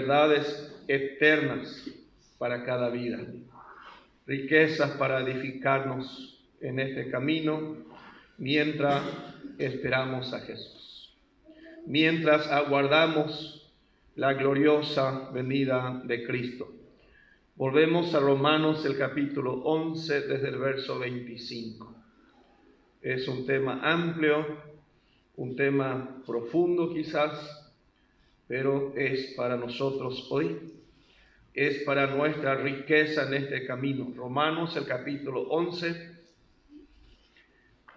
verdades eternas para cada vida, riquezas para edificarnos en este camino mientras esperamos a Jesús, mientras aguardamos la gloriosa venida de Cristo. Volvemos a Romanos el capítulo 11 desde el verso 25. Es un tema amplio, un tema profundo quizás, pero es para nosotros hoy, es para nuestra riqueza en este camino. Romanos el capítulo 11,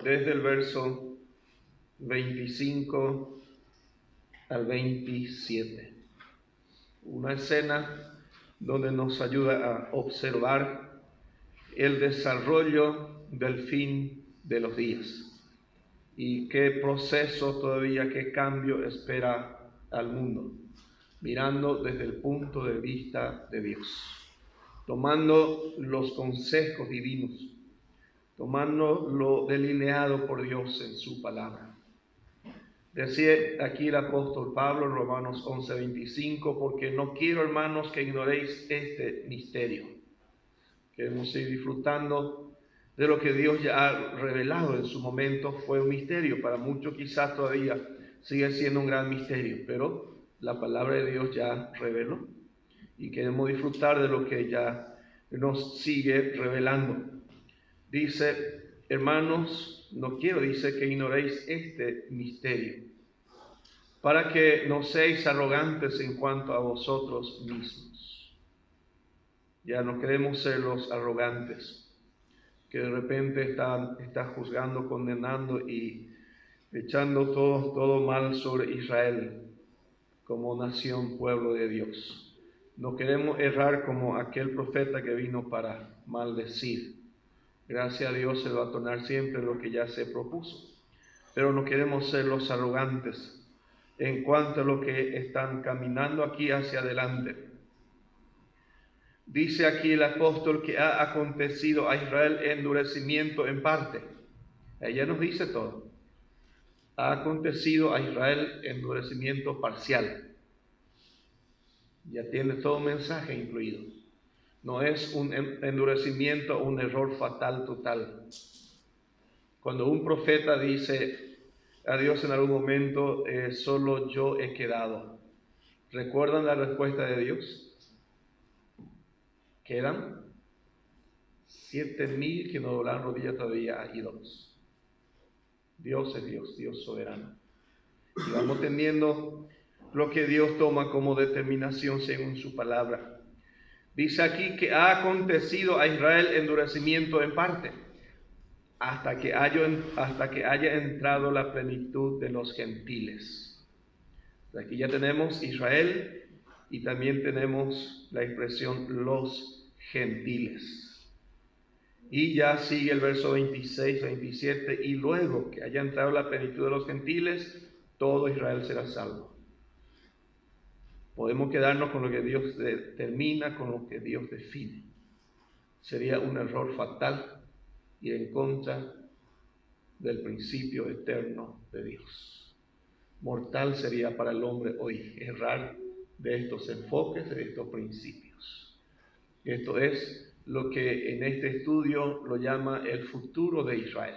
desde el verso 25 al 27. Una escena donde nos ayuda a observar el desarrollo del fin de los días y qué proceso todavía, qué cambio espera al mundo, mirando desde el punto de vista de Dios, tomando los consejos divinos, tomando lo delineado por Dios en su palabra. Decía aquí el apóstol Pablo en Romanos 11:25, porque no quiero, hermanos, que ignoréis este misterio. Queremos ir disfrutando de lo que Dios ya ha revelado en su momento. Fue un misterio, para muchos quizás todavía sigue siendo un gran misterio, pero la palabra de Dios ya reveló y queremos disfrutar de lo que ya nos sigue revelando. Dice, hermanos, no quiero, dice, que ignoréis este misterio, para que no seáis arrogantes en cuanto a vosotros mismos. Ya no queremos ser los arrogantes, que de repente está juzgando, condenando y echando todo mal sobre Israel como nación, pueblo de Dios. No queremos errar como aquel profeta que vino para maldecir. Gracias a Dios se va a tornar siempre lo que ya se propuso. Pero no queremos ser los arrogantes en cuanto a lo que están caminando aquí hacia adelante. Dice aquí el apóstol que ha acontecido a Israel endurecimiento en parte. Ella nos dice todo. Ha acontecido a Israel endurecimiento parcial. Ya tiene todo mensaje incluido. No es un endurecimiento o un error fatal total. Cuando un profeta dice a Dios en algún momento, solo yo he quedado. ¿Recuerdan la respuesta de Dios? Quedan 7,000 que no doblan rodilla todavía a ídolos. Dios es Dios, Dios soberano. Y vamos teniendo lo que Dios toma como determinación según su palabra. Dice aquí que ha acontecido a Israel endurecimiento en parte, hasta que haya entrado la plenitud de los gentiles. Aquí ya tenemos Israel y también tenemos la expresión los gentiles. Y ya sigue el verso 26, 27, y luego que haya entrado la plenitud de los gentiles, todo Israel será salvo. Podemos quedarnos con lo que Dios determina, con lo que Dios define. Sería un error fatal ir en contra del principio eterno de Dios. Mortal sería para el hombre hoy errar de estos enfoques, de estos principios. Esto es lo que en este estudio lo llama el futuro de Israel.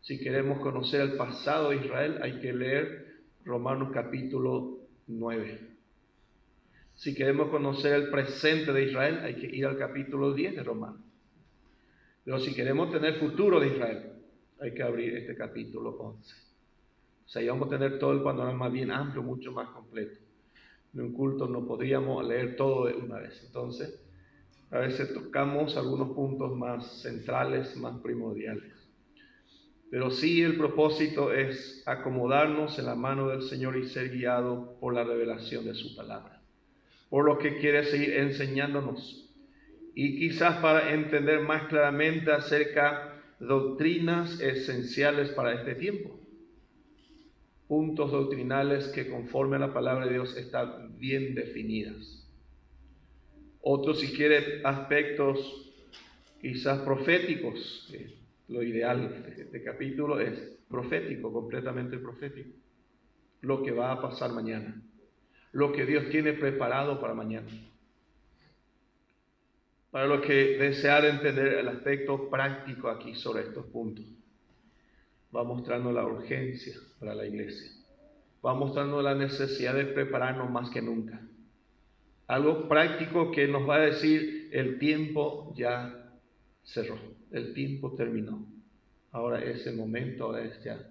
Si queremos conocer el pasado de Israel, hay que leer Romanos capítulo 9. Si queremos conocer el presente de Israel, hay que ir al capítulo 10 de Romanos. Pero si queremos tener futuro de Israel, hay que abrir este capítulo 11. O sea, ahí vamos a tener todo el panorama bien amplio, mucho más completo. En un culto no podríamos leer todo de una vez. Entonces, a veces tocamos algunos puntos más centrales, más primordiales. Pero sí, el propósito es acomodarnos en la mano del Señor y ser guiado por la revelación de su palabra, por lo que quiere seguir enseñándonos. Y quizás para entender más claramente acerca de doctrinas esenciales para este tiempo. Puntos doctrinales que conforme a la palabra de Dios están bien definidas. Otros, si quiere, aspectos quizás proféticos. Lo ideal de este capítulo es profético, completamente profético. Lo que va a pasar mañana. lo que Dios tiene preparado para mañana. Para los que desean entender el aspecto práctico aquí sobre estos puntos, va mostrando la urgencia para la iglesia. Va mostrando la necesidad de prepararnos más que nunca. Algo práctico que nos va a decir: el tiempo ya cerró, el tiempo terminó. Ahora es el momento, ahora es ya.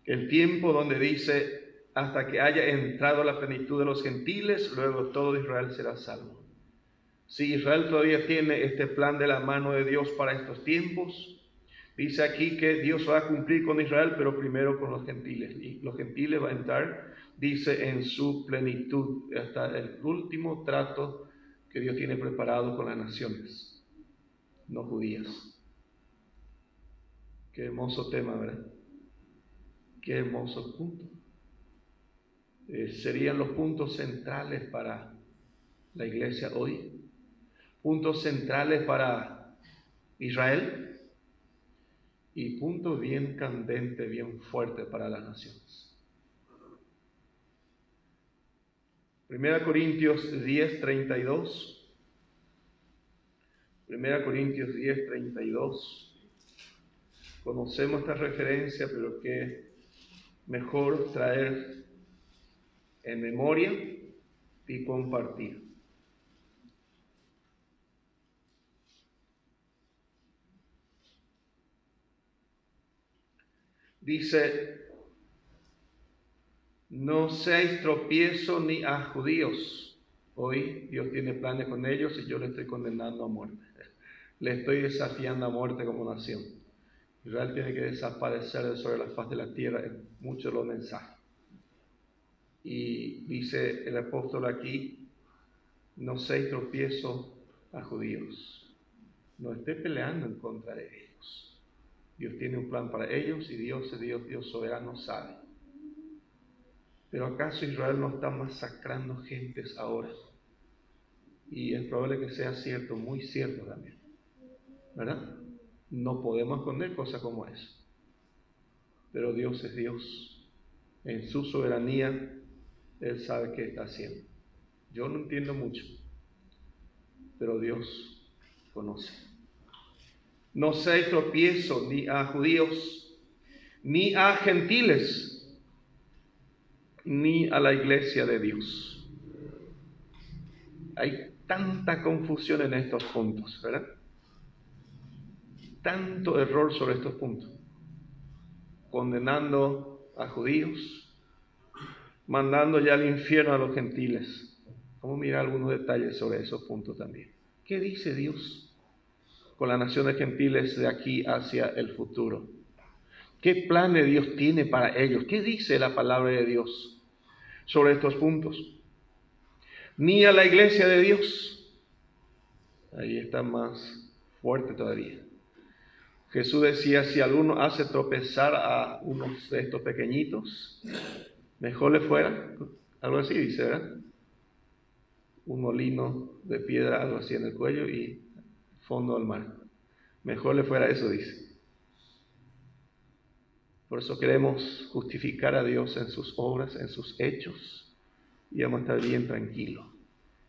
El tiempo donde dice: hasta que haya entrado la plenitud de los gentiles, luego todo Israel será salvo. Si Israel todavía tiene este plan de la mano de Dios para estos tiempos, dice aquí que Dios va a cumplir con Israel, pero primero con los gentiles. Y los gentiles van a entrar, dice, en su plenitud, hasta el último trato que Dios tiene preparado con las naciones no judías. Qué hermoso tema, ¿verdad? Qué hermoso punto. Serían los puntos centrales para la iglesia hoy. Puntos centrales para Israel y puntos bien candentes, bien fuertes para las naciones. 1 Corintios 10:32. 1 Corintios 10:32. Conocemos esta referencia, pero qué mejor traer en memoria y compartir. Dice: no seáis tropiezo ni a judíos. Hoy Dios tiene planes con ellos y yo le estoy condenando a muerte. Le estoy desafiando a muerte como nación. Israel tiene que desaparecer de sobre la faz de la tierra. Es mucho los mensajes. Y dice el apóstol aquí: no seáis tropiezo a judíos. No esté peleando en contra de ellos. Dios tiene un plan para ellos y Dios es Dios soberano, sabe. Pero ¿acaso Israel no está masacrando gentes ahora? Y es probable que sea cierto, muy cierto también, ¿verdad? No podemos esconder cosas como eso. Pero Dios es Dios. En su soberanía, Él sabe qué está haciendo. Yo no entiendo mucho, pero Dios conoce. No seáis tropiezo ni a judíos, ni a gentiles, ni a la iglesia de Dios. Hay tanta confusión en estos puntos, ¿verdad? Tanto error sobre estos puntos. Condenando a judíos, mandando ya al infierno a los gentiles. Vamos a mirar algunos detalles sobre esos puntos también. ¿Qué dice Dios con las naciones gentiles de aquí hacia el futuro? ¿Qué plan de Dios tiene para ellos? ¿Qué dice la palabra de Dios sobre estos puntos? Ni a la iglesia de Dios. Ahí está más fuerte todavía. Jesús decía: si alguno hace tropezar a unos de estos pequeñitos, mejor le fuera, algo así dice, ¿verdad? Un molino de piedra, algo así en el cuello y fondo del mar. Mejor le fuera eso, dice. Por eso queremos justificar a Dios en sus obras, en sus hechos, y vamos a estar bien tranquilos.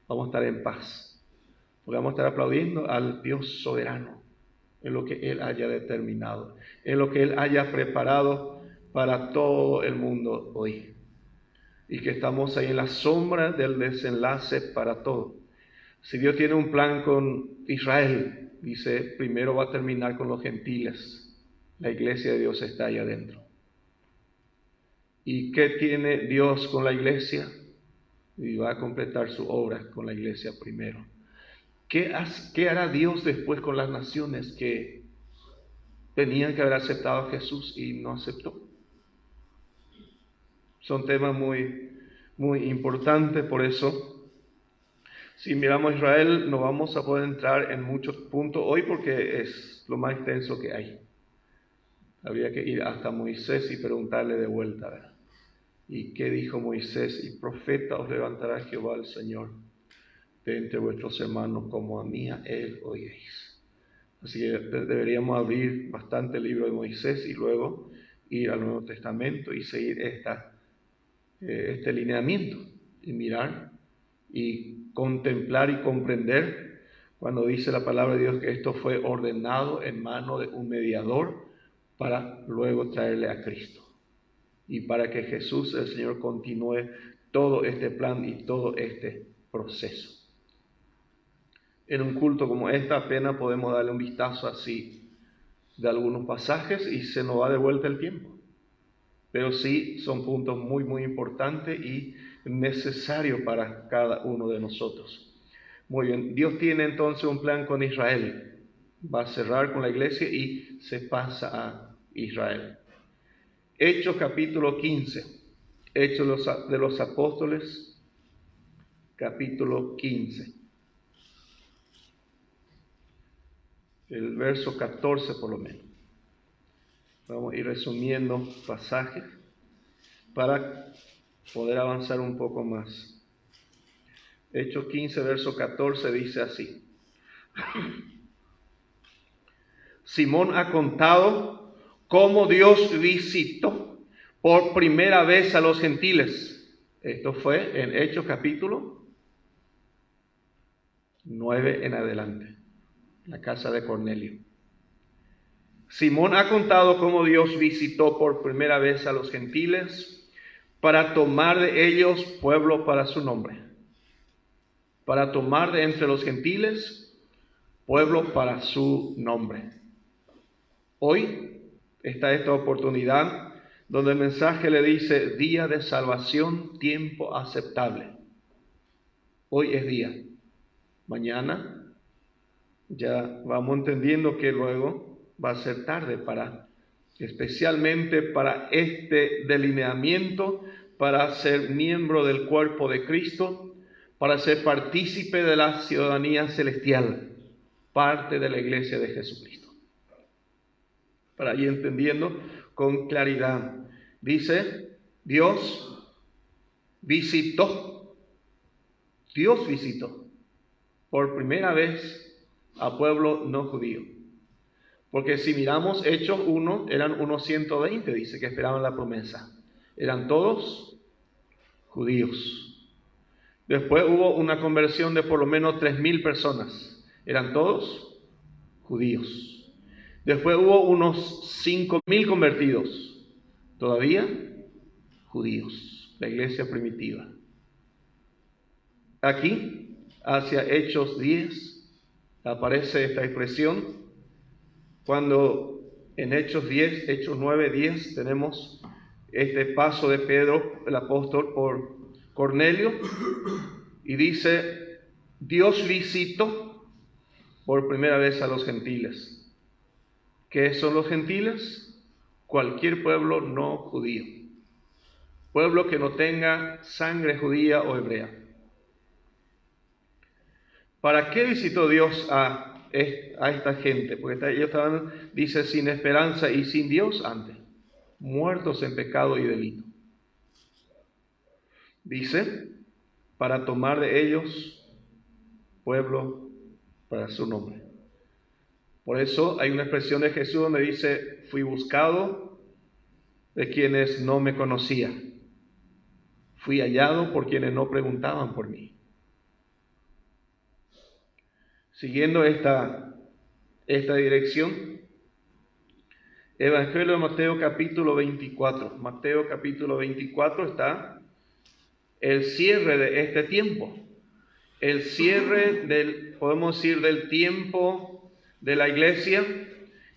Vamos a estar en paz. Porque vamos a estar aplaudiendo al Dios soberano en lo que Él haya determinado, en lo que Él haya preparado para todo el mundo hoy. Y que estamos ahí en la sombra del desenlace para todo. Si Dios tiene un plan con Israel, dice, primero va a terminar con los gentiles. La iglesia de Dios está ahí adentro. ¿Y qué tiene Dios con la iglesia? Y va a completar su obra con la iglesia primero. ¿Qué hará Dios después con las naciones que tenían que haber aceptado a Jesús y no aceptó? Son temas muy, muy importantes, por eso si miramos a Israel no vamos a poder entrar en muchos puntos hoy porque es lo más extenso que hay. Habría que ir hasta Moisés y preguntarle de vuelta, ¿verdad? ¿Y qué dijo Moisés? Y profeta os levantará Jehová el Señor de entre vuestros hermanos, como a mí a él oiréis. Así que deberíamos abrir bastante el libro de Moisés y luego ir al Nuevo Testamento y seguir este lineamiento. y mirar y contemplar y comprender cuando dice la palabra de Dios que esto fue ordenado en mano de un mediador para luego traerle a Cristo y para que Jesús el Señor continúe todo este plan y todo este proceso. En un culto como esta apenas podemos darle un vistazo así de algunos pasajes y se nos va de vuelta el tiempo. Pero sí son puntos muy, muy importantes y necesarios para cada uno de nosotros. Muy bien, Dios tiene entonces un plan con Israel. Va a cerrar con la iglesia y se pasa a Israel. Hechos capítulo 15. Hechos de los Apóstoles, capítulo 15. El verso 14 por lo menos. Vamos a ir resumiendo pasajes para poder avanzar un poco más. Hechos 15, verso 14 dice así. Simón ha contado cómo Dios visitó por primera vez a los gentiles. Esto fue en Hechos capítulo 9 en adelante, la casa de Cornelio. Simón ha contado cómo Dios visitó por primera vez a los gentiles para tomar de ellos pueblo para su nombre. Para tomar de entre los gentiles pueblo para su nombre. Hoy está esta oportunidad donde el mensaje le dice día de salvación, tiempo aceptable. Hoy es día. Mañana ya vamos entendiendo que luego va a ser tarde especialmente para este delineamiento, para ser miembro del cuerpo de Cristo, para ser partícipe de la ciudadanía celestial, parte de la iglesia de Jesucristo. Para ir entendiendo con claridad. Dice, Dios visitó por primera vez a pueblo no judío. Porque si miramos Hechos 1, eran unos 120, dice, que esperaban la promesa. Eran todos judíos. Después hubo una conversión de por lo menos 3,000 personas. Eran todos judíos. Después hubo unos 5,000 convertidos. Todavía judíos. La iglesia primitiva. Aquí, hacia Hechos 10, aparece esta expresión. Cuando en Hechos 10, Hechos 9, 10, tenemos este paso de Pedro, el apóstol, por Cornelio, y dice, Dios visitó por primera vez a los gentiles. ¿Qué son los gentiles? Cualquier pueblo no judío. Pueblo que no tenga sangre judía o hebrea. ¿Para qué visitó Dios a esta gente? Porque ellos estaban, dice, sin esperanza y sin Dios antes, muertos en pecado y delito. Dice, para tomar de ellos pueblo para su nombre. Por eso hay una expresión de Jesús donde dice, fui buscado de quienes no me conocían. Fui hallado por quienes no preguntaban por mí. Siguiendo esta dirección, Evangelio de Mateo capítulo 24. Mateo capítulo 24 está el cierre de este tiempo. El cierre podemos decir, del tiempo de la iglesia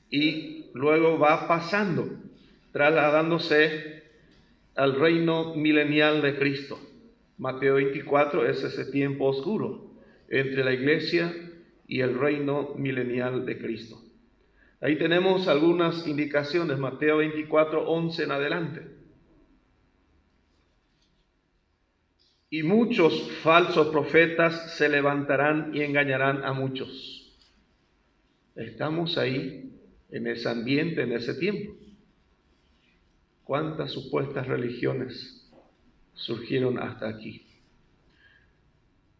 y luego va pasando, trasladándose al reino milenial de Cristo. Mateo 24 es ese tiempo oscuro entre la iglesia y el reino milenial de Cristo. Ahí tenemos algunas indicaciones, Mateo 24, 11 en adelante. Y muchos falsos profetas se levantarán y engañarán a muchos. Estamos ahí, en ese ambiente, en ese tiempo. ¿Cuántas supuestas religiones surgieron hasta aquí?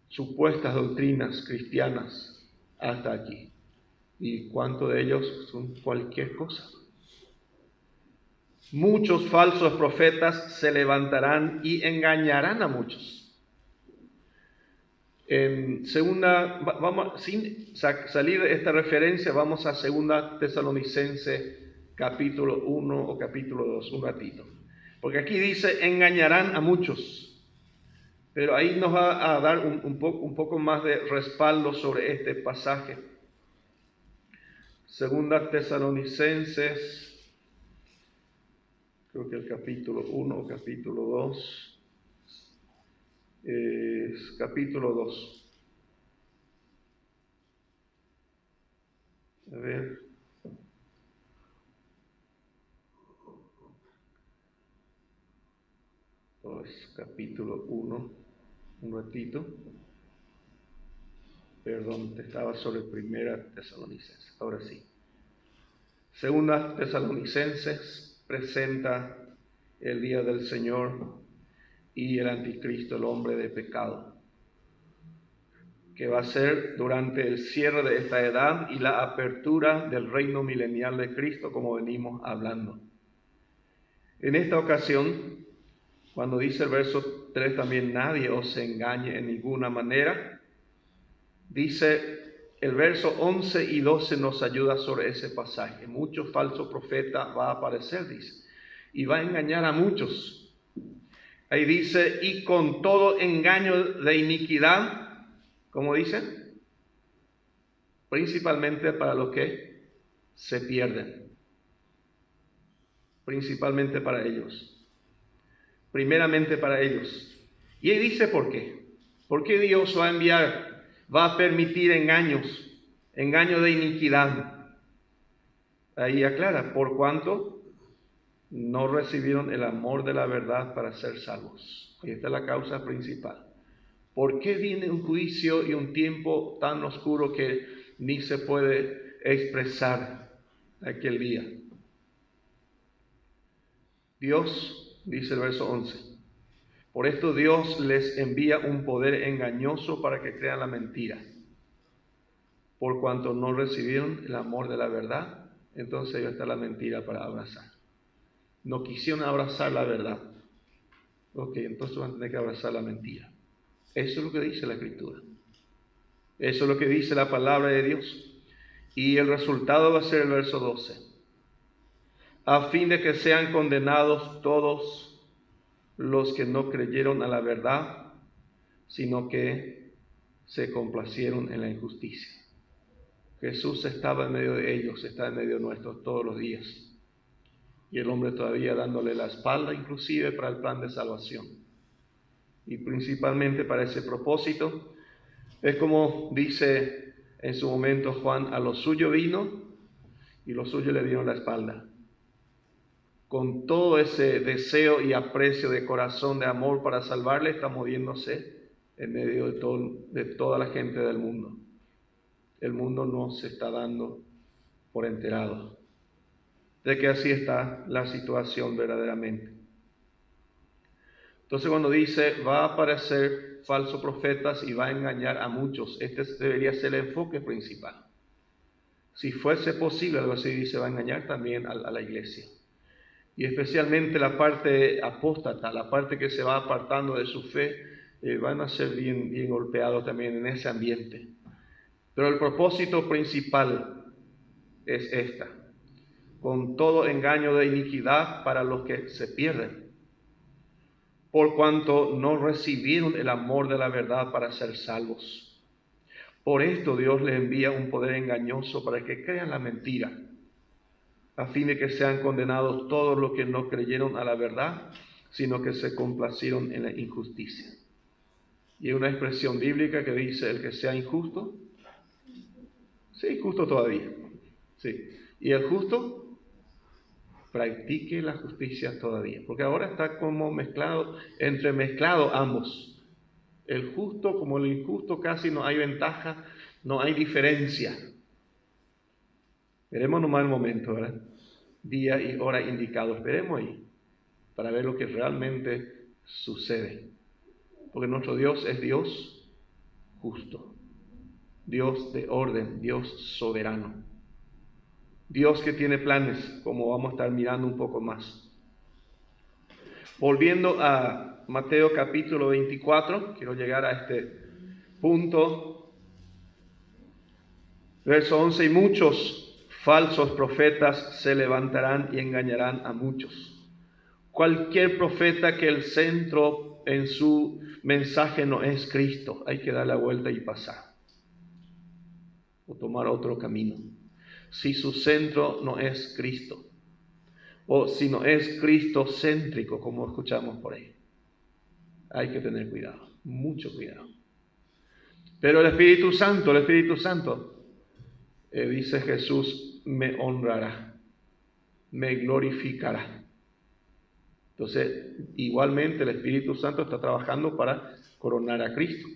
Supuestas doctrinas cristianas hasta aquí. ¿Y cuántos de ellos son cualquier cosa? Muchos falsos profetas se levantarán y engañarán a muchos. En segunda, vamos, sin salir de esta referencia, vamos a segunda Tesalonicenses capítulo 1 o capítulo 2, un ratito. Porque aquí dice, engañarán a muchos. Pero ahí nos va a dar un poco más de respaldo sobre este pasaje. Segunda Tesalonicenses, creo que el capítulo 1 o capítulo 2, capítulo 2. A ver. Capítulo 1, un ratito. Perdón, estaba sobre primera Tesalonicenses. Ahora sí. Segunda Tesalonicenses presenta el día del Señor y el anticristo, el hombre de pecado, que va a ser durante el cierre de esta edad y la apertura del reino milenial de Cristo, como venimos hablando. En esta ocasión, cuando dice el verso 3 también, nadie os engañe en ninguna manera, dice el verso 11 y 12 nos ayuda sobre ese pasaje. Muchos falsos profetas va a aparecer, dice, y va a engañar a muchos. Ahí dice, y con todo engaño de iniquidad, ¿cómo dice? Principalmente para los que se pierden. Principalmente para ellos. Primeramente para ellos. Y ahí dice por qué. ¿Por qué Dios va a enviar, va a permitir engaños de iniquidad? Ahí aclara, por cuanto no recibieron el amor de la verdad para ser salvos. Y esta es la causa principal. ¿Por qué viene un juicio y un tiempo tan oscuro que ni se puede expresar aquel día? Dios, dice el verso 11, por esto Dios les envía un poder engañoso para que crean la mentira. Por cuanto no recibieron el amor de la verdad, entonces ahí está la mentira para abrazar. No quisieron abrazar la verdad. Ok, entonces van a tener que abrazar la mentira. Eso es lo que dice la Escritura. Eso es lo que dice la palabra de Dios. Y el resultado va a ser el verso 12. A fin de que sean condenados todos los que no creyeron a la verdad, sino que se complacieron en la injusticia. Jesús estaba en medio de ellos, está en medio nuestro todos los días. Y el hombre todavía dándole la espalda, inclusive para el plan de salvación. Y principalmente para ese propósito, es como dice en su momento Juan, a lo suyo vino y los suyos le dieron la espalda. Con todo ese deseo y aprecio de corazón, de amor para salvarle, está moviéndose en medio de toda la gente del mundo. El mundo no se está dando por enterado de que así está la situación verdaderamente. Entonces cuando dice, va a aparecer falsos profetas y va a engañar a muchos, este debería ser el enfoque principal. Si fuese posible, algo así dice, va a engañar también a la iglesia. Y especialmente la parte apóstata, la parte que se va apartando de su fe, van a ser bien golpeados también en ese ambiente. Pero el propósito principal es esta, con todo engaño de iniquidad para los que se pierden, por cuanto no recibieron el amor de la verdad para ser salvos. Por esto Dios les envía un poder engañoso para que crean la mentira, a fin de que sean condenados todos los que no creyeron a la verdad, sino que se complacieron en la injusticia. Y hay una expresión bíblica que dice, el que sea injusto, sí, justo todavía. Sí. Y el justo, practique la justicia todavía. Porque ahora está como entremezclado ambos. El justo como el injusto, casi no hay ventaja, no hay diferencia. Veremos nomás el momento, ¿verdad? Día y hora indicado. Esperemos ahí para ver lo que realmente sucede. Porque nuestro Dios es Dios justo, Dios de orden, Dios soberano, Dios que tiene planes, como vamos a estar mirando un poco más. Volviendo a Mateo capítulo 24, quiero llegar a este punto. Verso 11, y muchos falsos profetas se levantarán y engañarán a muchos. Cualquier profeta que el centro en su mensaje no es Cristo, hay que dar la vuelta y pasar, o tomar otro camino. Si su centro no es Cristo, o si no es cristocéntrico, como escuchamos por ahí, hay que tener cuidado, mucho cuidado. Pero el Espíritu Santo, dice Jesús, me honrará, me glorificará. Entonces, igualmente el Espíritu Santo está trabajando para coronar a Cristo.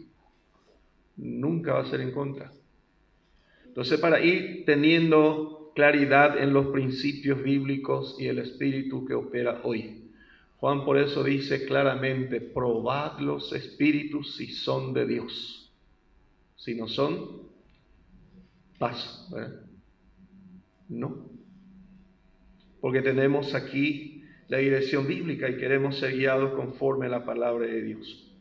Nunca va a ser en contra. Entonces, para ir teniendo claridad en los principios bíblicos y el Espíritu que opera hoy, Juan por eso dice claramente, probad los espíritus si son de Dios. Si no son, paso, ¿verdad? No. Porque tenemos aquí la dirección bíblica y queremos ser guiados conforme a la palabra de Dios.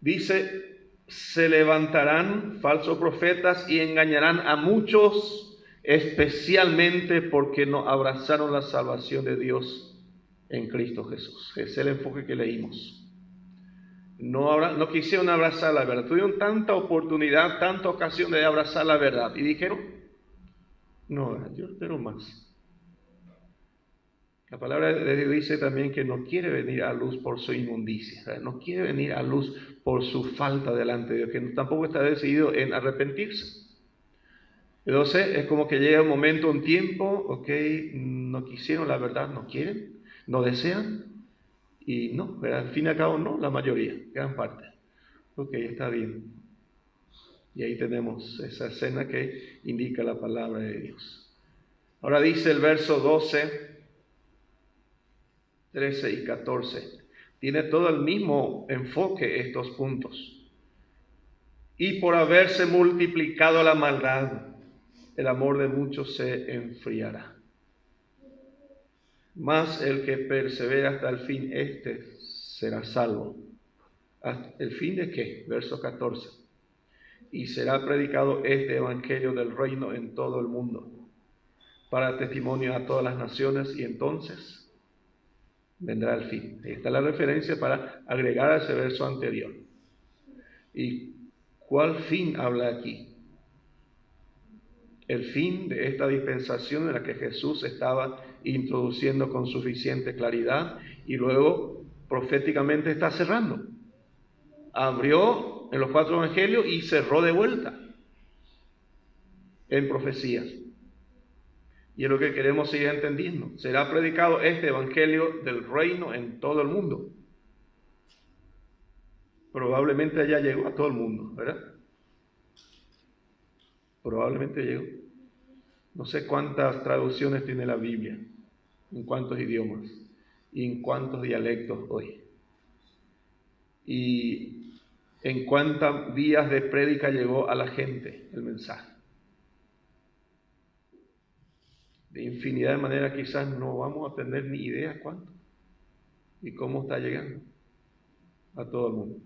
Dice, se levantarán falsos profetas y engañarán a muchos, especialmente porque no abrazaron la salvación de Dios en Cristo Jesús. Es el enfoque que leímos. No quisieron abrazar la verdad. Tuvieron tanta oportunidad, tanta ocasión de abrazar la verdad. Y dijeron, no, yo espero más. La palabra de Dios dice también que no quiere venir a luz por su inmundicia, ¿verdad? No quiere venir a luz por su falta delante de Dios, que tampoco está decidido en arrepentirse. Entonces es como que llega un momento, un tiempo, ok, no quisieron la verdad, no quieren, no desean, y no, ¿verdad? Al fin y al cabo no, la mayoría, gran parte. Ok, está bien. Y ahí tenemos esa escena que indica la palabra de Dios. Ahora dice el verso 12, 13 y 14. Tiene todo el mismo enfoque estos puntos. Y por haberse multiplicado la maldad, el amor de muchos se enfriará. Mas el que persevera hasta el fin, este será salvo. ¿Hasta el fin de qué? Verso 14. Y será predicado este evangelio del reino en todo el mundo, para testimonio a todas las naciones, y entonces vendrá el fin. Esta es la referencia para agregar a ese verso anterior. ¿Y cuál fin habla aquí? El fin de esta dispensación en la que Jesús estaba introduciendo con suficiente claridad y luego proféticamente está cerrando. Abrió en los 4 evangelios y cerró de vuelta en profecías. Y es lo que queremos seguir entendiendo. Será predicado este evangelio del reino en todo el mundo. Probablemente allá llegó a todo el mundo, ¿verdad? Probablemente llegó. No sé cuántas traducciones tiene la Biblia, en cuántos idiomas y en cuántos dialectos hoy. Y en cuántas vías de prédica llegó a la gente el mensaje. De infinidad de maneras quizás no vamos a tener ni idea cuánto y cómo está llegando a todo el mundo.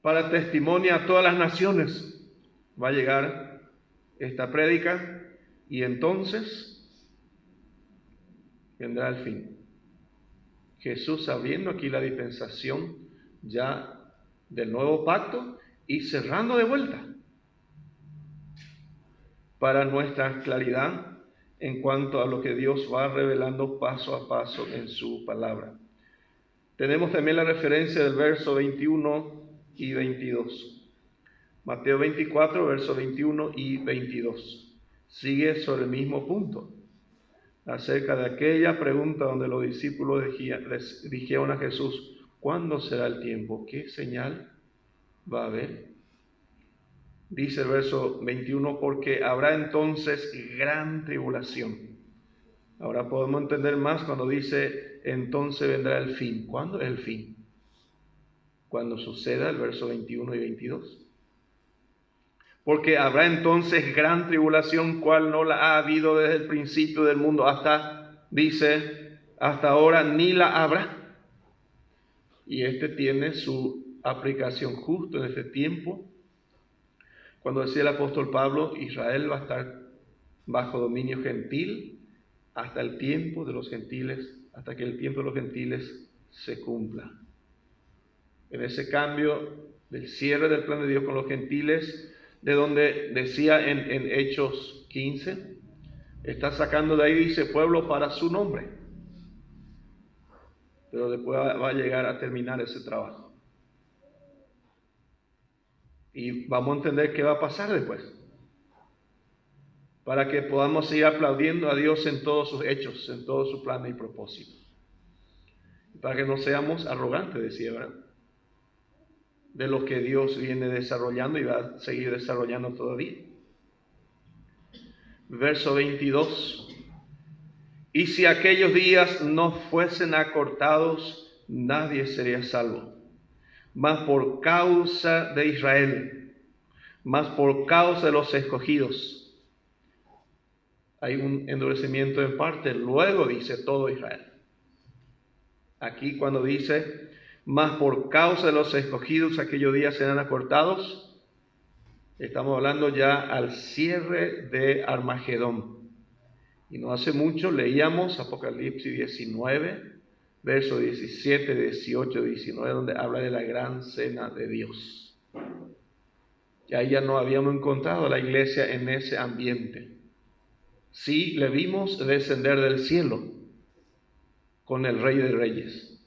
Para testimonio a todas las naciones va a llegar esta prédica y entonces vendrá el fin. Jesús abriendo aquí la dispensación ya del nuevo pacto y cerrando de vuelta para nuestra claridad en cuanto a lo que Dios va revelando paso a paso en su palabra. Tenemos también la referencia del verso 21 y 22. Mateo 24, verso 21 y 22. Sigue sobre el mismo punto, acerca de aquella pregunta donde los discípulos les dijeron a Jesús, ¿cuándo será el tiempo? ¿Qué señal va a haber? Dice el verso 21, porque habrá entonces gran tribulación. Ahora podemos entender más cuando dice, entonces vendrá el fin. ¿Cuándo es el fin? Cuando suceda el verso 21 y 22. Porque habrá entonces gran tribulación, cual no la ha habido desde el principio del mundo hasta, dice, hasta ahora ni la habrá. y este tiene su aplicación justo en este tiempo. Cuando decía el apóstol Pablo, Israel va a estar bajo dominio gentil hasta el tiempo de los gentiles, hasta que el tiempo de los gentiles se cumpla. En ese cambio del cierre del plan de Dios con los gentiles, de donde decía en Hechos 15, está sacando de ahí, dice, pueblo para su nombre. Pero después va a llegar a terminar ese trabajo. Y vamos a entender qué va a pasar después, para que podamos seguir aplaudiendo a Dios en todos sus hechos, en todos sus planes y propósitos. Para que no seamos arrogantes, decía, ¿verdad?, de lo que Dios viene desarrollando y va a seguir desarrollando todavía. Verso 22. Y si aquellos días no fuesen acortados, nadie sería salvo. Mas por causa de Israel, mas por causa de los escogidos, hay un endurecimiento en parte, luego dice todo Israel. Aquí cuando dice, mas por causa de los escogidos aquellos días serán acortados, estamos hablando ya al cierre de Armagedón. Y no hace mucho leíamos Apocalipsis 19, versos 17, 18, 19, donde habla de la gran cena de Dios. Y ahí ya no habíamos encontrado a la iglesia en ese ambiente. Sí, le vimos descender del cielo con el Rey de Reyes.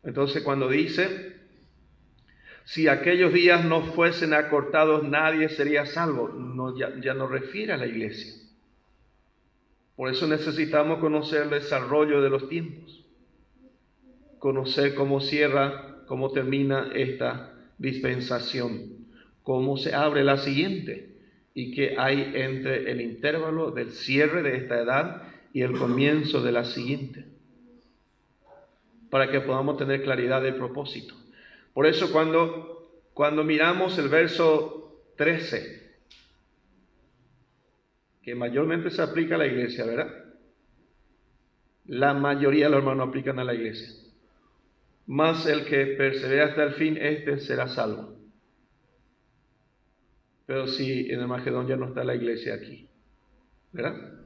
Entonces cuando dice, si aquellos días no fuesen acortados, nadie sería salvo, ya no refiere a la iglesia. Por eso necesitamos conocer el desarrollo de los tiempos, conocer cómo cierra, cómo termina esta dispensación, cómo se abre la siguiente y qué hay entre el intervalo del cierre de esta edad y el comienzo de la siguiente, para que podamos tener claridad del propósito. Por eso cuando miramos el verso 13, que mayormente se aplica a la iglesia, ¿verdad? La mayoría de los hermanos aplican a la iglesia. Mas el que persevera hasta el fin, este será salvo. Pero si en el Armagedón ya no está la iglesia aquí, ¿verdad?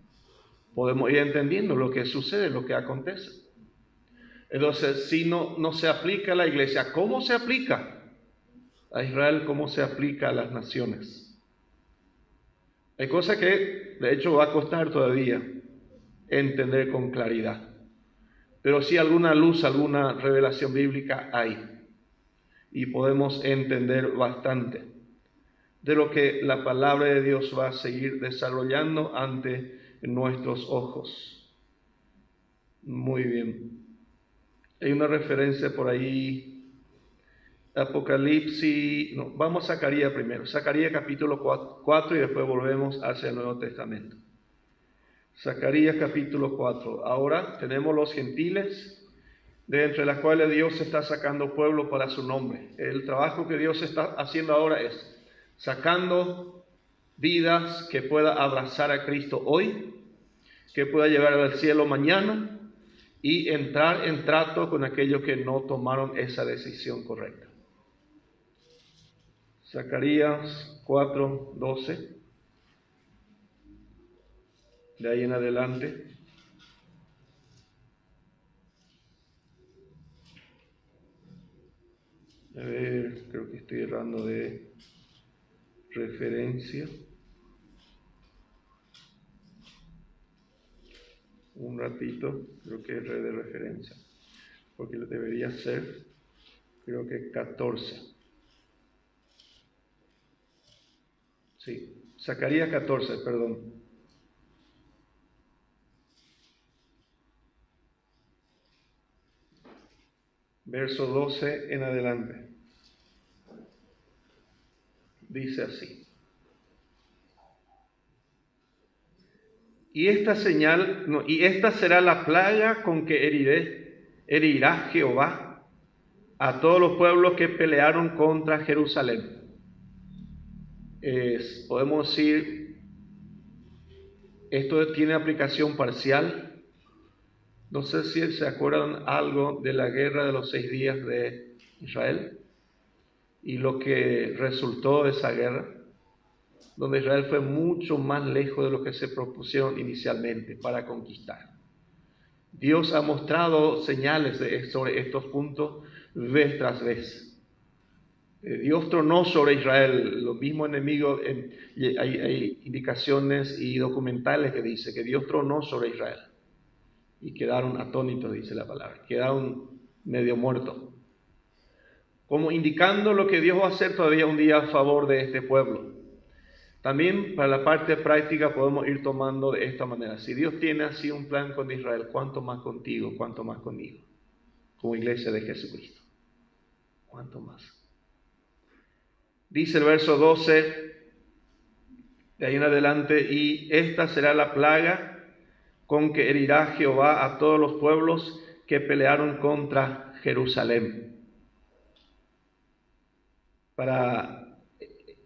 Podemos ir entendiendo lo que sucede, lo que acontece. Entonces, si no se aplica a la iglesia, ¿cómo se aplica a Israel? ¿Cómo se aplica a las naciones? Hay cosas que, de hecho, va a costar todavía entender con claridad. Pero sí alguna luz, alguna revelación bíblica hay. Y podemos entender bastante de lo que la palabra de Dios va a seguir desarrollando ante nuestros ojos. Muy bien. Hay una referencia por ahí. Apocalipsis, no, vamos a Zacarías primero. Zacarías capítulo 4 y después volvemos hacia el Nuevo Testamento. Zacarías capítulo 4. Ahora tenemos los gentiles, de entre las cuales Dios está sacando pueblo para su nombre. El trabajo que Dios está haciendo ahora es sacando vidas que pueda abrazar a Cristo hoy, que pueda llevar al cielo mañana y entrar en trato con aquellos que no tomaron esa decisión correcta. Zacarías 4:12, de ahí en adelante. A ver, creo que estoy errando de referencia. Un ratito, creo que erré de referencia, porque debería ser, creo que 14. Sí, Zacarías 14, perdón. Verso 12 en adelante. Dice así. Y esta será la plaga con que herirá Jehová a todos los pueblos que pelearon contra Jerusalén. Podemos decir, esto tiene aplicación parcial No sé si se acuerdan algo de la guerra de los 6 días de Israel y lo que resultó de esa guerra, donde Israel fue mucho más lejos de lo que se propusieron inicialmente para conquistar. Dios ha mostrado señales sobre estos puntos vez tras vez. Dios tronó sobre Israel, los mismos enemigos, hay indicaciones y documentales que dice que Dios tronó sobre Israel. Y quedaron atónitos, dice la palabra, quedaron medio muertos. Como indicando lo que Dios va a hacer todavía un día a favor de este pueblo. También para la parte práctica podemos ir tomando de esta manera. Si Dios tiene así un plan con Israel, ¿cuánto más contigo? ¿Cuánto más conmigo? Como iglesia de Jesucristo. ¿Cuánto más? Dice el verso 12, de ahí en adelante, y esta será la plaga con que herirá Jehová a todos los pueblos que pelearon contra Jerusalén. Para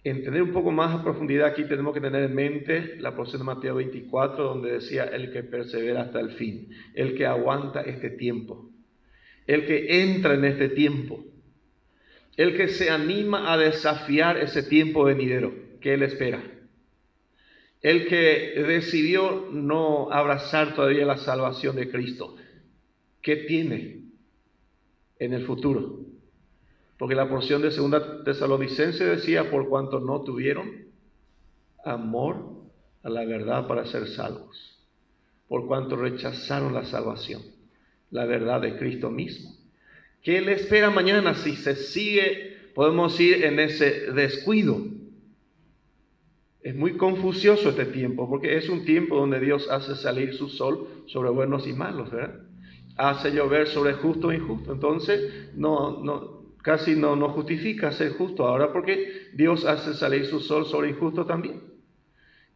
entender un poco más a profundidad aquí tenemos que tener en mente la porción de Mateo 24, donde decía el que persevera hasta el fin, el que aguanta este tiempo, el que entra en este tiempo, el que se anima a desafiar ese tiempo venidero que él espera, el que decidió no abrazar todavía la salvación de Cristo. ¿Qué tiene en el futuro? Porque la porción de 2 Tesalonicenses decía, por cuanto no tuvieron amor a la verdad para ser salvos, por cuanto rechazaron la salvación, la verdad de Cristo mismo. ¿Qué le espera mañana si se sigue, podemos ir en ese descuido? Es muy confusioso este tiempo, porque es un tiempo donde Dios hace salir su sol sobre buenos y malos, ¿verdad? Hace llover sobre justo e injusto. Entonces, casi no justifica ser justo ahora, porque Dios hace salir su sol sobre injusto también.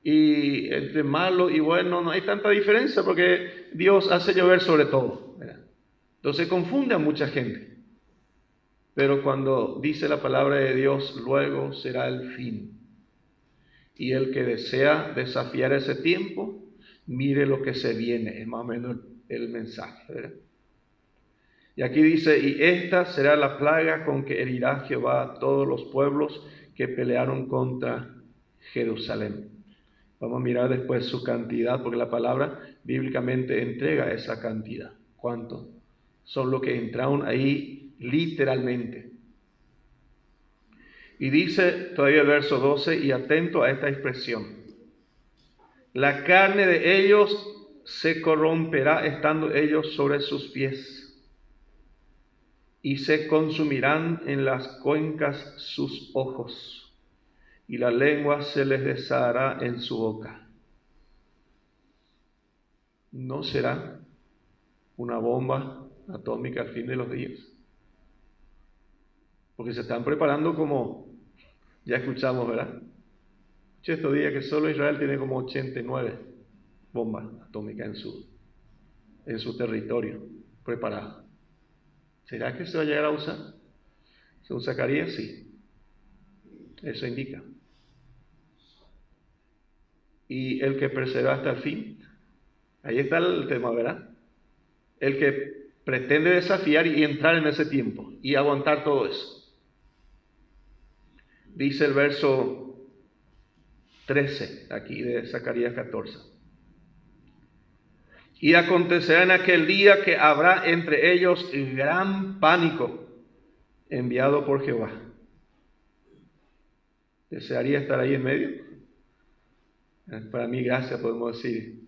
Y entre malo y bueno no hay tanta diferencia, porque Dios hace llover sobre todo, ¿verdad? Entonces confunde a mucha gente. Pero cuando dice la palabra de Dios, luego será el fin. Y el que desea desafiar ese tiempo, mire lo que se viene, es más o menos el mensaje, ¿verdad? Y aquí dice, y esta será la plaga con que herirá Jehová a todos los pueblos que pelearon contra Jerusalén. Vamos a mirar después su cantidad, porque la palabra bíblicamente entrega esa cantidad. ¿Cuánto? Son los que entraron ahí literalmente. Y dice todavía el verso 12, y atento a esta expresión, la carne de ellos se corromperá estando ellos sobre sus pies, y se consumirán en las cuencas sus ojos, y la lengua se les deshará en su boca. ¿No será una bomba atómica al fin de los días? Porque se están preparando como, ya escuchamos, ¿verdad? Estos días que solo Israel tiene como 89 bombas atómicas en su territorio preparadas. ¿Será que se va a llegar a usar? Según Zacarías, sí. Eso indica. Y el que persevera hasta el fin, ahí está el tema, ¿verdad? El que pretende desafiar y entrar en ese tiempo y aguantar todo eso. Dice el verso 13 aquí de Zacarías 14. Y acontecerá en aquel día que habrá entre ellos gran pánico enviado por Jehová. ¿Desearía estar ahí en medio? Para mí, gracias podemos decir,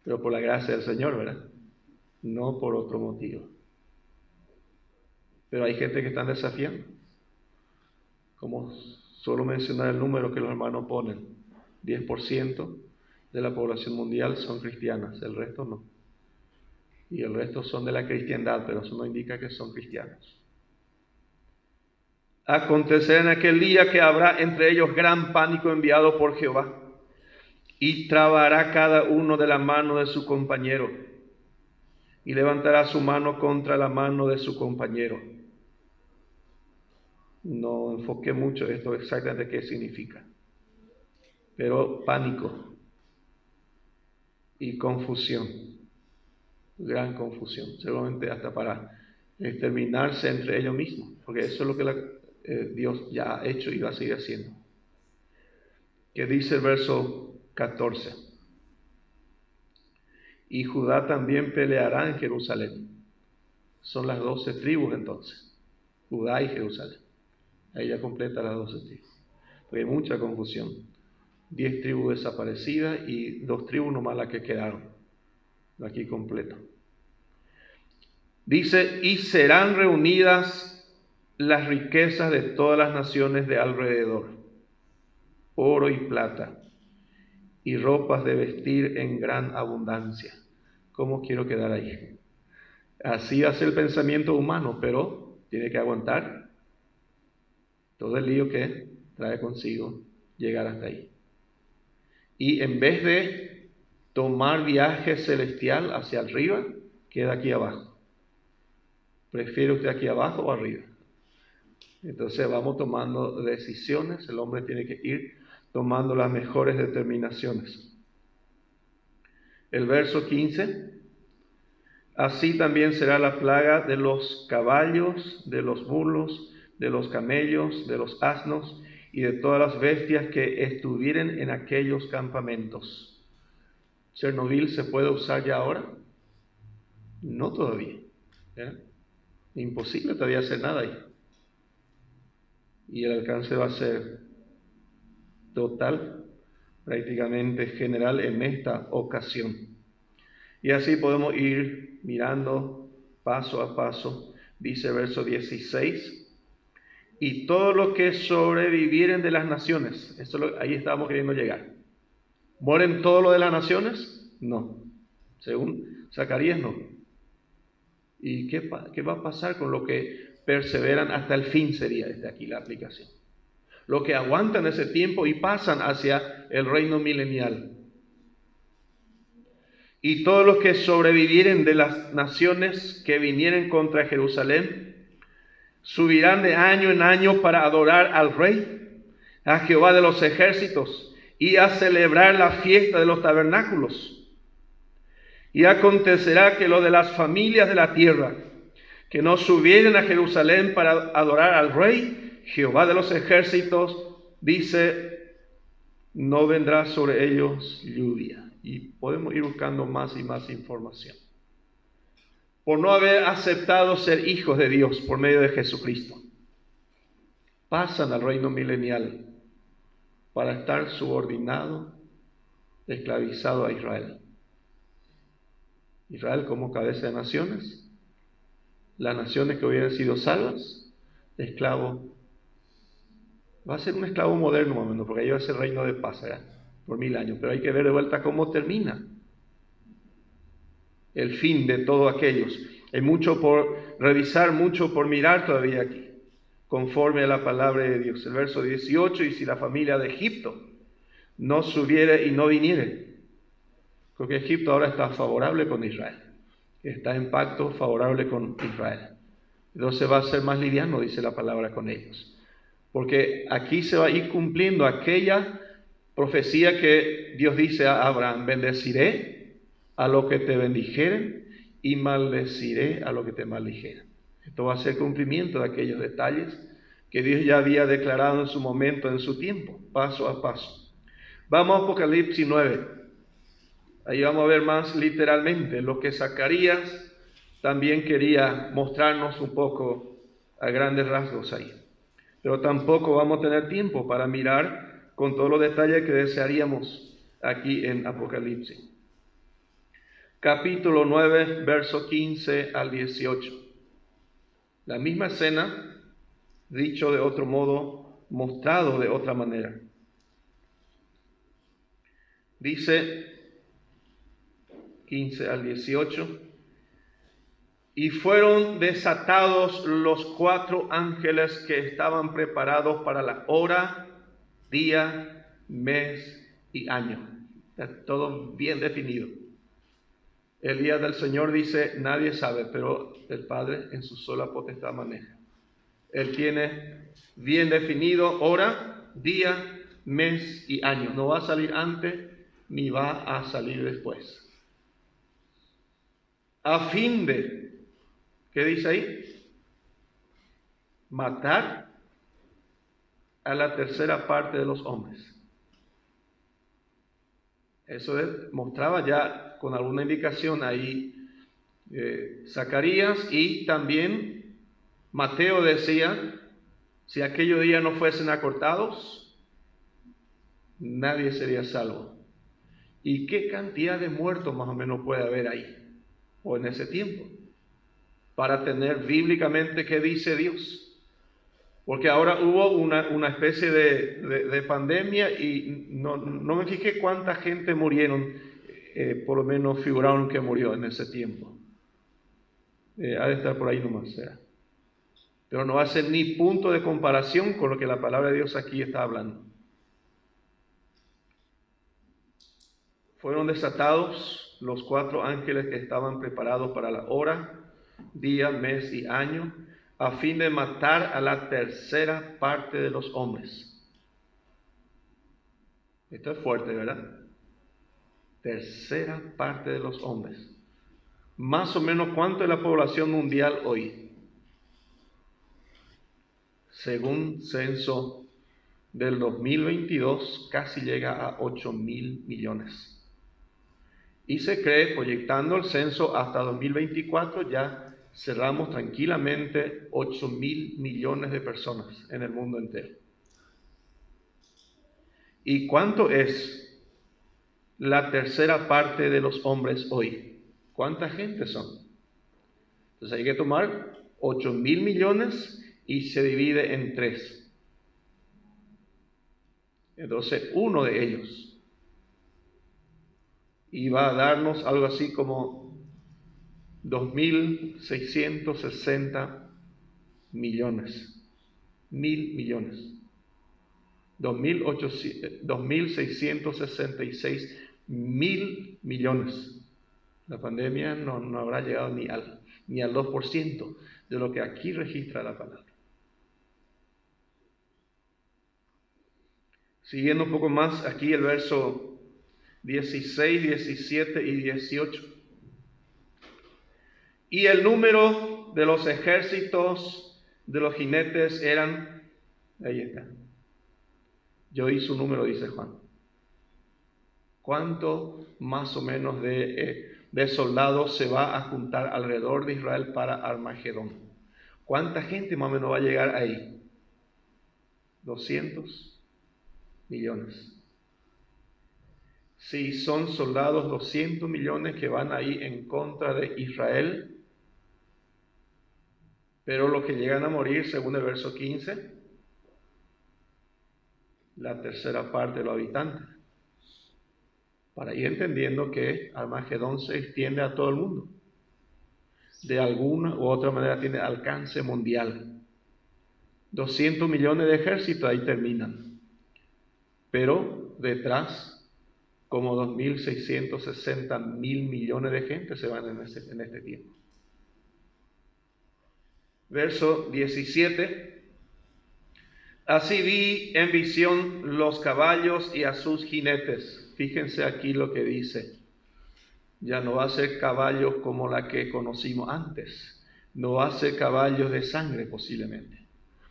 pero por la gracia del Señor, ¿verdad? No por otro motivo. Pero hay gente que están desafiando. Como suelo mencionar el número que los hermanos ponen, 10% de la población mundial son cristianas, el resto no. Y el resto son de la cristiandad, pero eso no indica que son cristianos. Acontecerá en aquel día que habrá entre ellos gran pánico enviado por Jehová, y trabará cada uno de la mano de su compañero, y levantará su mano contra la mano de su compañero. No enfoqué mucho esto exactamente qué significa, pero pánico y confusión. gran confusión, seguramente hasta para exterminarse entre ellos mismos, porque eso es lo que Dios ya ha hecho y va a seguir haciendo. Que dice el verso 14: y Judá también peleará en Jerusalén. Son las 12 tribus entonces, Judá y Jerusalén. Ahí ya completa las 12 tribus, porque hay mucha confusión. 10 tribus desaparecidas y 2 tribus nomás las que quedaron. Aquí completo. Dice, y serán reunidas las riquezas de todas las naciones de alrededor, oro y plata, y ropas de vestir en gran abundancia. ¿Cómo quiero quedar ahí? Así hace el pensamiento humano, pero tiene que aguantar todo el lío que trae consigo llegar hasta ahí. Y en vez de tomar viaje celestial hacia arriba, queda aquí abajo. ¿Prefiere usted aquí abajo o arriba? Entonces vamos tomando decisiones, el hombre tiene que ir tomando las mejores determinaciones. El verso 15, así también será la plaga de los caballos, de los burros, de los camellos, de los asnos y de todas las bestias que estuvieren en aquellos campamentos. ¿Chernobyl se puede usar ya ahora? No todavía. Imposible todavía hacer nada ahí. Y el alcance va a ser total, prácticamente general en esta ocasión. Y así podemos ir mirando paso a paso. Dice verso 16, y todo lo que sobrevivieren de las naciones. Ahí estábamos queriendo llegar. ¿Mueren todo lo de las naciones? No. Según Zacarías, no. ¿Y qué va a pasar con lo que perseveran hasta el fin? Sería desde aquí la aplicación. Lo que aguantan ese tiempo y pasan hacia el reino milenial. Y todos los que sobrevivieren de las naciones que vinieren contra Jerusalén, subirán de año en año para adorar al Rey, a Jehová de los ejércitos, y a celebrar la fiesta de los tabernáculos. Y acontecerá que lo de las familias de la tierra, que no subieren a Jerusalén para adorar al Rey, Jehová de los ejércitos, dice, no vendrá sobre ellos lluvia. Y podemos ir buscando más y más información. Por no haber aceptado ser hijos de Dios por medio de Jesucristo, pasan al reino milenial para estar subordinado, esclavizado a Israel. Israel como cabeza de naciones, las naciones que hubieran sido salvas, esclavo. Va a ser un esclavo moderno, momento, porque ahí va a ser reino de paz por 1000 años, pero hay que ver de vuelta cómo termina el fin de todos aquellos. Hay mucho por revisar, mucho por mirar todavía aquí, conforme a la palabra de Dios. El verso 18, y si la familia de Egipto no subiere y no viniere, porque Egipto ahora está favorable con Israel, está en pacto favorable con Israel. Entonces va a ser más liviano, dice la palabra, con ellos. Porque aquí se va a ir cumpliendo aquella profecía que Dios dice a Abraham, bendeciré a lo que te bendijeren y maldeciré a lo que te maldijeren. Esto va a ser cumplimiento de aquellos detalles que Dios ya había declarado en su momento, en su tiempo, paso a paso. Vamos a Apocalipsis 9. Ahí vamos a ver más literalmente lo que Zacarías también quería mostrarnos un poco a grandes rasgos ahí. Pero tampoco vamos a tener tiempo para mirar con todos los detalles que desearíamos aquí en Apocalipsis. Capítulo 9, verso 15 al 18. La misma escena, dicho de otro modo, mostrado de otra manera. Dice 15 al 18. Y fueron desatados los 4 ángeles que estaban preparados para la hora, día, mes y año. Está todo bien definido. El día del Señor dice, nadie sabe, pero el Padre en su sola potestad maneja. Él tiene bien definido hora, día, mes y año. No va a salir antes ni va a salir después. a fin de, ¿qué dice ahí? Matar a la tercera parte de los hombres. Eso mostraba ya con alguna indicación ahí Zacarías, y también Mateo decía, si aquellos días no fuesen acortados, nadie sería salvo. ¿Y qué cantidad de muertos más o menos puede haber ahí, o en ese tiempo, para tener bíblicamente qué dice Dios? Porque ahora hubo una especie de pandemia y no me fijé cuánta gente murieron, por lo menos figuraron que murió en ese tiempo. Ha de estar por ahí nomás, ¿será? Pero no va a ser ni punto de comparación con lo que la palabra de Dios aquí está hablando. Fueron desatados los 4 ángeles que estaban preparados para la hora, día, mes y año, a fin de matar a la tercera parte de los hombres. Esto es fuerte, ¿verdad? Tercera parte de los hombres. Más o menos, ¿cuánto es la población mundial hoy? Según censo del 2022, casi llega a 8.000 millones. Y se cree, proyectando el censo hasta 2024, ya cerramos tranquilamente 8.000 millones de personas en el mundo entero. ¿Y cuánto es la tercera parte de los hombres hoy? ¿Cuánta gente son? Entonces hay que tomar 8.000 millones y se divide en 3. Entonces uno de ellos iba a darnos algo así como 2.660 millones. 1.000 millones. 2.666 mil millones. La pandemia no habrá llegado ni al 2% de lo que aquí registra la palabra. Siguiendo un poco más, aquí el verso 16, 17 y 18. Y el número de los ejércitos de los jinetes eran, ahí está, yo hice un número, dice Juan. ¿Cuánto más o menos de soldados se va a juntar alrededor de Israel para Armagedón? ¿Cuánta gente más o menos va a llegar ahí? 200 millones. Si son soldados 200 millones que van ahí en contra de Israel, pero los que llegan a morir, según el verso 15, la tercera parte de los habitantes. Para ir entendiendo que Armagedón se extiende a todo el mundo. De alguna u otra manera tiene alcance mundial. 200 millones de ejércitos, ahí terminan. Pero detrás, como 2.660 mil millones de gente se van en este tiempo. Verso 17. Así vi en visión los caballos y a sus jinetes. Fíjense aquí lo que dice. Ya no va a ser caballos como la que conocimos antes. No va a ser caballos de sangre posiblemente.